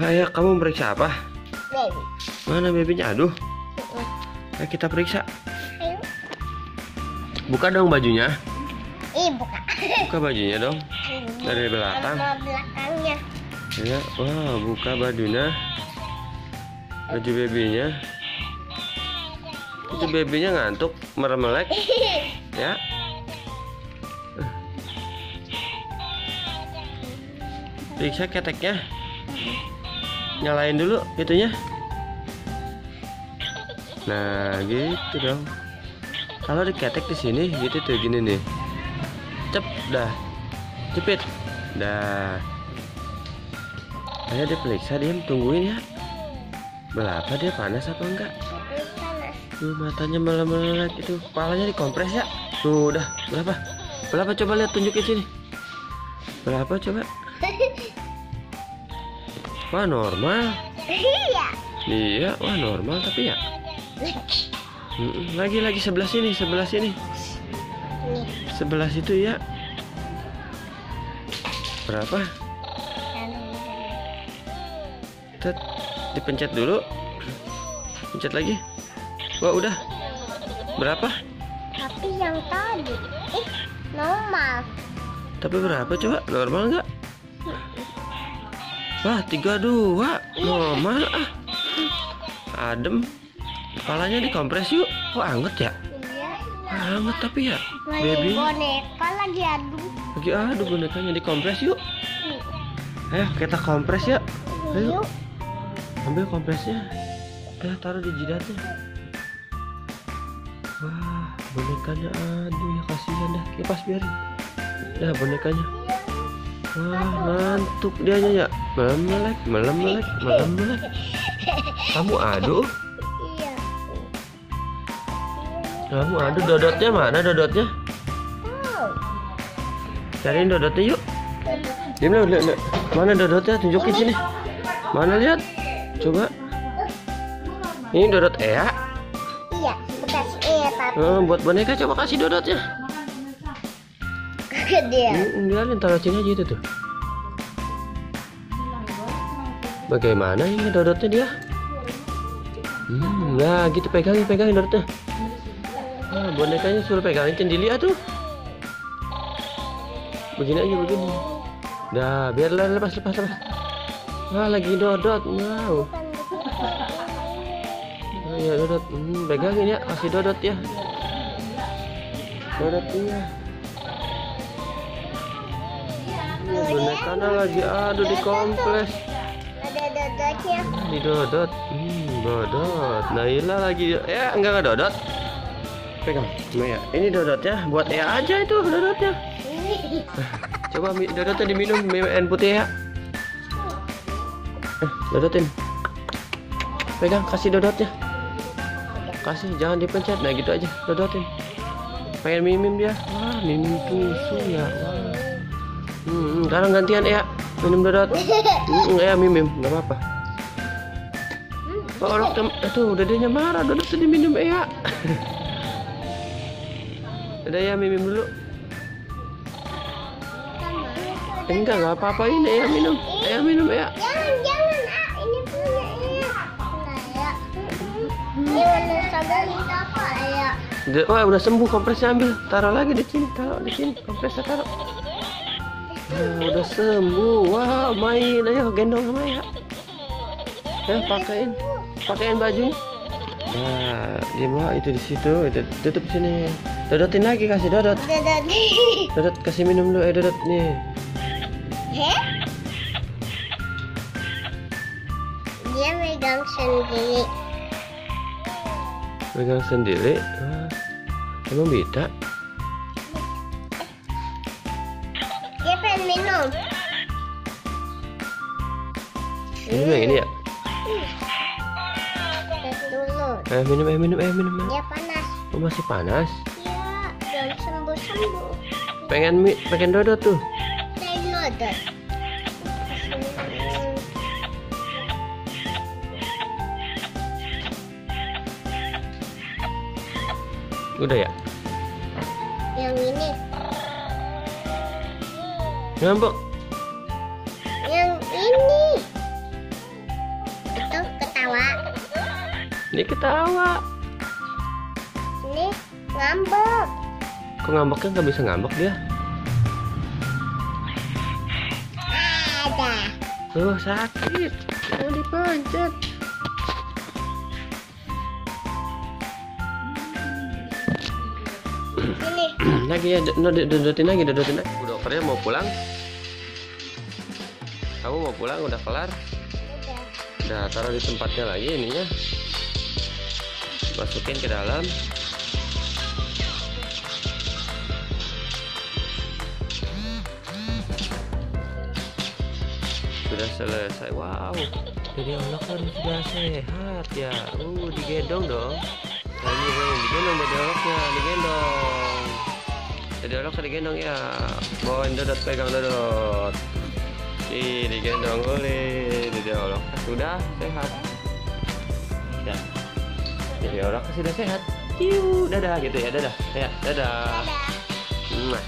Ayo, kamu periksa apa? Baby. Mana babynya? Aduh. Ayo kita periksa. Ayo. Buka dong bajunya. Buka. Buka bajunya dong. Dari belakang. Sama belakangnya. Ya, wah, buka bajunya. Baju babynya. Itu babynya ngantuk, meremelek. Ya. Periksa keteknya. Nyalain dulu itunya. Nah, gitu dong. Kalau diketek di sini gitu tuh gini nih. Cep dah. Cepit. Dah. Ayo diperiksa, diam, tungguin ya. Berapa dia, panas apa enggak? Panas. Tuh matanya melek-melek itu, kepalanya dikompres ya. Tuh udah, berapa? Berapa coba lihat, tunjukin sini. Berapa coba? Wah, normal. Iya. Iya, wah normal tapi ya. Lagi sebelah sini, sebelah sini. Nih. Sebelah situ ya. Berapa? Tet, dipencet dulu. Pencet lagi. Wah, udah. Berapa? Tapi yang tadi normal. Tapi berapa coba? Normal nggak? Wah, 32. Normal ah. Adem. Kepalanya dikompres yuk. Kok anget ya? Iya. Anget tapi ya. Main Baby. boneka lagi adu. Lagi aduh, bonekanya dikompres yuk. Ayo kita kompres ya. Ayo. Yuk. Ambil kompresnya. Taruh di jidatnya. Wah, bonekanya aduh ya, kasihan dah. Kipas biarin. Dah bonekanya. Wah, ngantuk dianya ya. Melem-melek. Kamu aduh. Iya. Kamu aduh, dodotnya mana dodotnya? Oh. Cariin dodotnya yuk. Diam, lihat. Mana dodotnya? Tunjukin sini. Mana, lihat? Coba. Ini dodot Ea. Iya, bekas tapi Buat boneka coba kasih dodotnya. kegedean. Biarin, taruh sini aja itu tuh. Bagaimana ini dodotnya dia? Nah gitu, pegangin dodotnya. Bonekanya suruh pegangin cendili tuh. Begini aja, begini. Dah, biarlah, lepas. Wah, lagi dodot. Wow. Oh, ya dodot. Pegangin ya, kasih dodot ya. Dodot iya. Bonekanya lagi aduh dikompres. Ada dodotnya. Didodot. Dodot. Naila lagi enggak dodot. Pegang. Nah, ya. Ini dodotnya buat Ea aja itu dodotnya. Coba dodotnya diminum air putih ya. Dodotin. Pegang, kasih dodotnya. Kasih, jangan dipencet. Nah gitu aja, dodotin. Pengen mimim dia. Wah, mimim susu ya. Wah. Sekarang gantian ya, minum dodot. Ya mimim, nggak apa-apa. Oh, orang tuh udah dia marah, dodot tadi minum ya. Udah ya, mimim dulu. Enggak, nggak apa-apa ini ya minum. Minum ya. Jangan, ini punya ya. Jangan sabar apa ya. Wah, udah sembuh, kompresnya ambil, taruh lagi di sini, kompresnya taruh. Nah, udah sembuh. Wah, main ayo, gendong sama ya. Pakein bajunya. Nah, di bawah itu di situ, itu tutup sini. Dodotin lagi, kasih dodot. Dodot, kasih minum dulu, dodot nih. Dia megang sendiri. Pegang sendiri. Wah, emang bisa? Dia pengen minum. Minum yang ini ya? Tes dulu. Minum. Dia panas. Oh, masih panas? Iya, belum sembuh. Pengen dodot tuh. Pengen dodot. Udah ya? Yang ini. Ngambek. Yang ini. Ini ketawa. Ini ngambek. Kok ngambeknya nggak bisa ngambek dia? Ada. Tuh sakit. Mau dipencet. Ini. Lagi ya, dodotin lagi. Bu dokternya mau pulang. Kamu mau pulang udah kelar? Udah. Udah taruh di tempatnya lagi ininya. Masukin ke dalam. Sudah selesai. Wow. Jadi Olok kan sudah sehat ya. Digendong dong. Lagi digendong Dede Oloknya, digendong. Dede Olok digendong ya. Bawain Dodot, pegang Dodot. Digendong oleh Dede Olok sudah sehat. Ya. Dede Olok sudah sehat. Dadah gitu ya, dadah. Ya, dadah. Ada. Mwah.